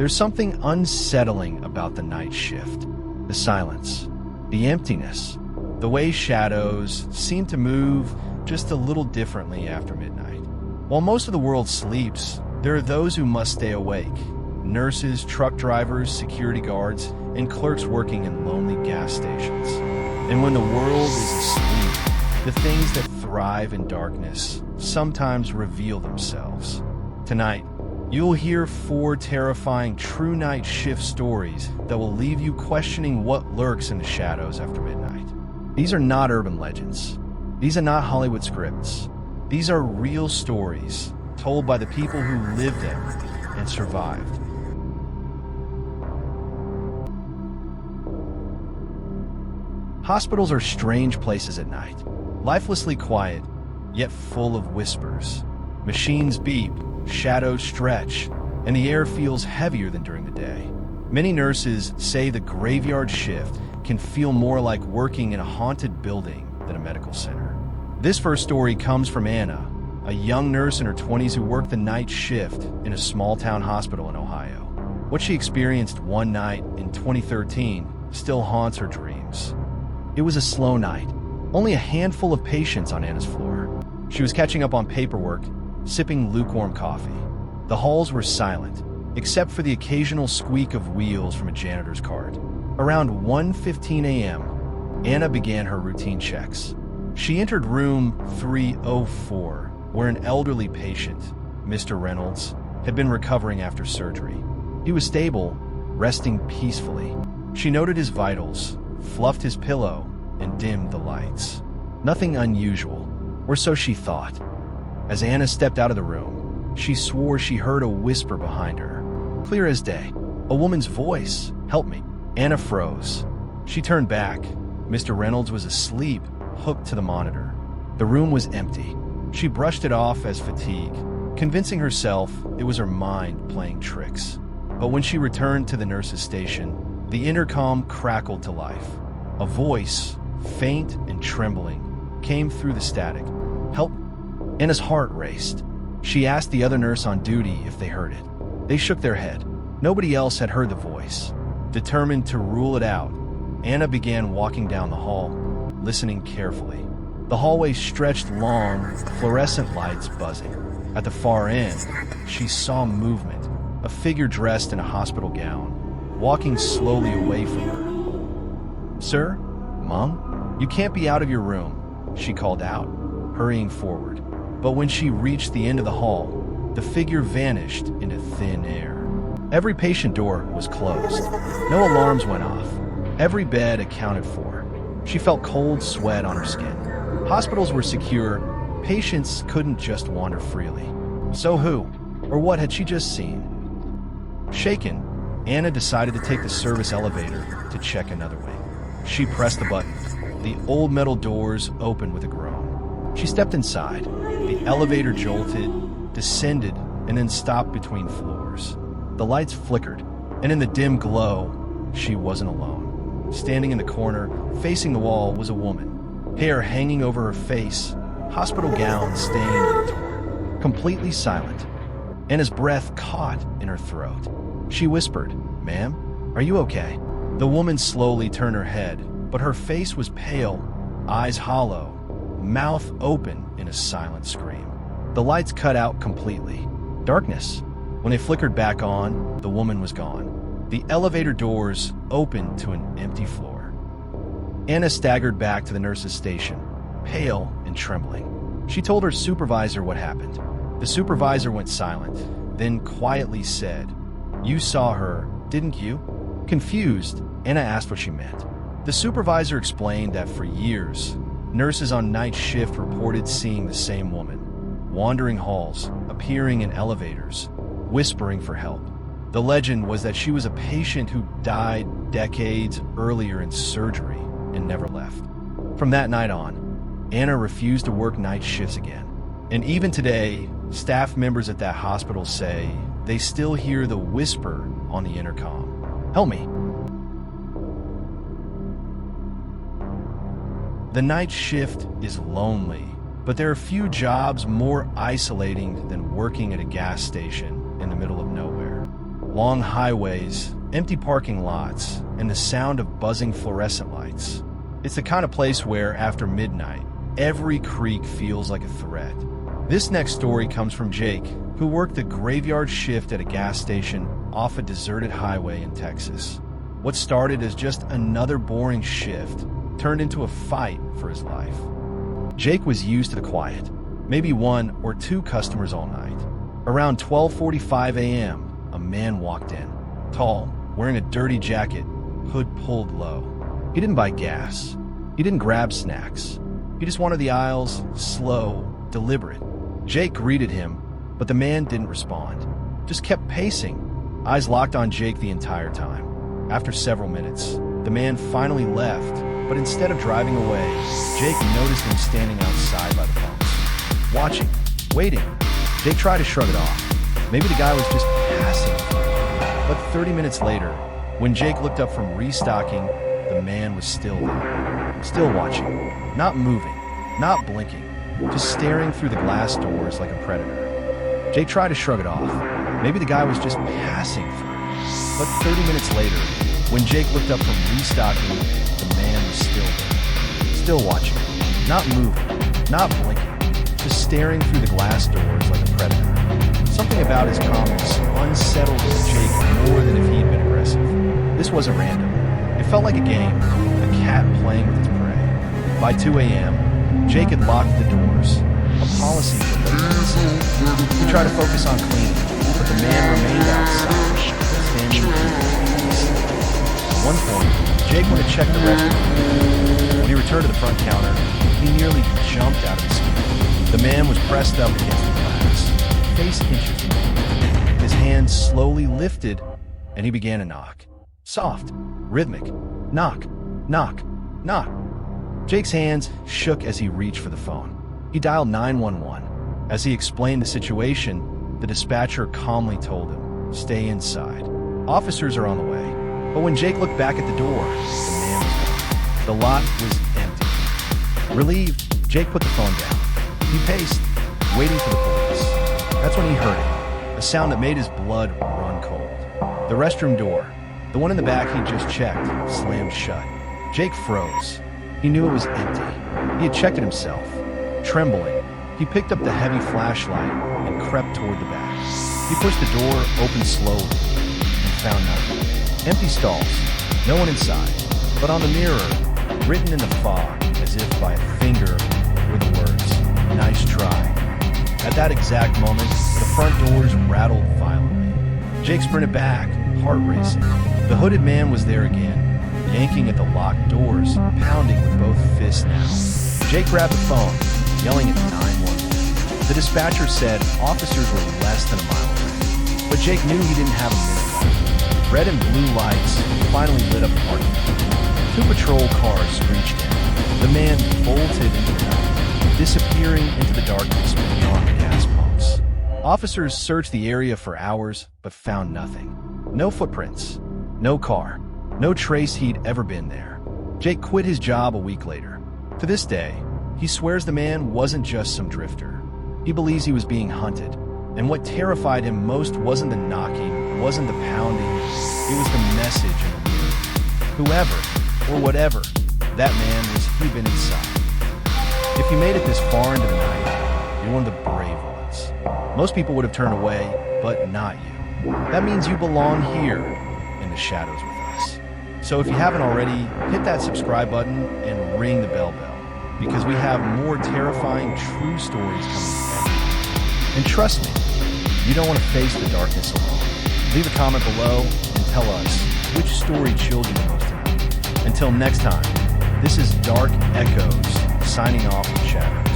There's something unsettling about the night shift. The silence, the emptiness, the way shadows seem to move just a little differently after midnight. While most of the world sleeps, there are those who must stay awake. Nurses, truck drivers, security guards, and clerks working in lonely gas stations. And when the world is asleep, the things that thrive in darkness sometimes reveal themselves. Tonight, you'll hear 4 terrifying true night shift stories that will leave you questioning what lurks in the shadows after midnight. These are not urban legends. These are not Hollywood scripts. These are real stories told by the people who lived them and survived. Hospitals are strange places at night, lifelessly quiet, yet full of whispers. Machines beep, shadows stretch, and the air feels heavier than during the day. Many nurses say the graveyard shift can feel more like working in a haunted building than a medical center. This first story comes from Anna, a young nurse in her 20s who worked the night shift in a small-town hospital in Ohio. What she experienced one night in 2013 still haunts her dreams. It was a slow night, only a handful of patients on Anna's floor. She was catching up on paperwork, sipping lukewarm coffee. The halls were silent, except for the occasional squeak of wheels from a janitor's cart. Around 1:15 a.m., Anna began her routine checks. She entered room 304, where an elderly patient, Mr. Reynolds, had been recovering after surgery. He was stable, resting peacefully. She noted his vitals, fluffed his pillow, and dimmed the lights. Nothing unusual, or so she thought. As Anna stepped out of the room, she swore she heard a whisper behind her. Clear as day. A woman's voice. "Help me." Anna froze. She turned back. Mr. Reynolds was asleep, hooked to the monitor. The room was empty. She brushed it off as fatigue, convincing herself it was her mind playing tricks. But when she returned to the nurse's station, the intercom crackled to life. A voice, faint and trembling, came through the static. "Help." Anna's heart raced. She asked the other nurse on duty if they heard it. They shook their head. Nobody else had heard the voice. Determined to rule it out, Anna began walking down the hall, listening carefully. The hallway stretched long, fluorescent lights buzzing. At the far end, she saw movement, a figure dressed in a hospital gown, walking slowly away from her. "Sir? Mom? You can't be out of your room," she called out, hurrying forward. But when she reached the end of the hall, the figure vanished into thin air. Every patient door was closed. No alarms went off. Every bed accounted for. She felt cold sweat on her skin. Hospitals were secure. Patients couldn't just wander freely. So who, or what had she just seen? Shaken, Anna decided to take the service elevator to check another way. She pressed the button. The old metal doors opened with a groan. She stepped inside. The elevator jolted, descended, and then stopped between floors. The lights flickered, and in the dim glow, she wasn't alone. Standing in the corner, facing the wall, was a woman. Hair hanging over her face, hospital gown stained and torn. Completely silent. Anna's breath caught in her throat. She whispered, "Ma'am, are you okay?" The woman slowly turned her head, but her face was pale, eyes hollow, mouth open in a silent scream. The lights cut out completely. Darkness. When they flickered back on, the woman was gone. The elevator doors opened to an empty floor. Anna staggered back to the nurse's station, pale and trembling. She told her supervisor what happened. The supervisor went silent, then quietly said, "You saw her, didn't you?" Confused, Anna asked what she meant. The supervisor explained that for years, nurses on night shift reported seeing the same woman, wandering halls, appearing in elevators, whispering for help. The legend was that she was a patient who died decades earlier in surgery and never left. From that night on, Anna refused to work night shifts again. And even today, staff members at that hospital say they still hear the whisper on the intercom. "Help me." The night shift is lonely, but there are few jobs more isolating than working at a gas station in the middle of nowhere. long highways, empty parking lots, and the sound of buzzing fluorescent lights. It's the kind of place where, after midnight, every creak feels like a threat. This next story comes from Jake, who worked the graveyard shift at a gas station off a deserted highway in Texas. What started as just another boring shift turned into a fight for his life. Jake was used to the quiet, maybe one or two customers all night. Around 12:45 a.m., a man walked in, tall, wearing a dirty jacket, hood pulled low. He didn't buy gas. He didn't grab snacks. He just wanted the aisles, slow, deliberate. Jake greeted him, but the man didn't respond, just kept pacing, eyes locked on Jake the entire time. After several minutes, the man finally left, but instead of driving away, Jake noticed him standing outside by the pumps, watching, waiting. Jake tried to shrug it off. Maybe the guy was just passing through. But 30 minutes later, when Jake looked up from restocking, the man was still there, still watching, not moving, not blinking, just staring through the glass doors like a predator. Jake tried to shrug it off. Maybe the guy was just passing through. But 30 minutes later, when Jake looked up from restocking, the man was still there, still watching, not moving, not blinking, just staring through the glass doors like a predator. Something about his calmness unsettled Jake more than if he'd been aggressive. This wasn't random. It felt like a game, a cat playing with its prey. By 2 a.m., Jake had locked the doors, a policy for latency. He tried to focus on cleaning, but the man remained outside, standing in his place. At one point, Jake went to check the restroom. When he returned to the front counter, he nearly jumped out of his skin. The man was pressed up against the glass, face inches from him. His hand slowly lifted, and he began to knock. Soft, rhythmic, knock, knock, knock. Jake's hands shook as he reached for the phone. He dialed 911. As he explained the situation, the dispatcher calmly told him, "Stay inside. Officers are on the way." But when Jake looked back at the door, the man was gone. The lot was empty. Relieved, Jake put the phone down. He paced, waiting for the police. That's when he heard it, a sound that made his blood run cold. The restroom door, the one in the back he'd just checked, slammed shut. Jake froze. He knew it was empty. He had checked it himself. Trembling, he picked up the heavy flashlight and crept toward the back. He pushed the door open slowly and found nothing. Empty stalls, no one inside. But on the mirror, written in the fog, as if by a finger, were the words, "Nice try." At that exact moment, the front doors rattled violently. Jake sprinted back, heart racing. The hooded man was there again, yanking at the locked doors, pounding with both fists now. Jake grabbed the phone, yelling at 911. The dispatcher said officers were less than a mile away. But Jake knew he didn't have a minute left. Red and blue lights finally lit up the parking lot. 2 patrol cars screeched in. The man bolted into the night, disappearing into the darkness beyond the gas pumps. Officers searched the area for hours, but found nothing. No footprints, no car, no trace he'd ever been there. Jake quit his job a week later. To this day, he swears the man wasn't just some drifter. He believes he was being hunted. And what terrified him most wasn't the knocking, wasn't the pounding, it was the message in the mirror. Whoever, or whatever, that man was, he'd been inside. If you made it this far into the night, you're one of the brave ones. Most people would have turned away, but not you. That means you belong here, in the shadows with us. So if you haven't already, hit that subscribe button and ring the bell, because we have more terrifying true stories coming every week. And trust me, you don't want to face the darkness alone. Leave a comment below and tell us which story chilled you the most tonight. Until next time, this is Dark Echoes, signing off with Shadow.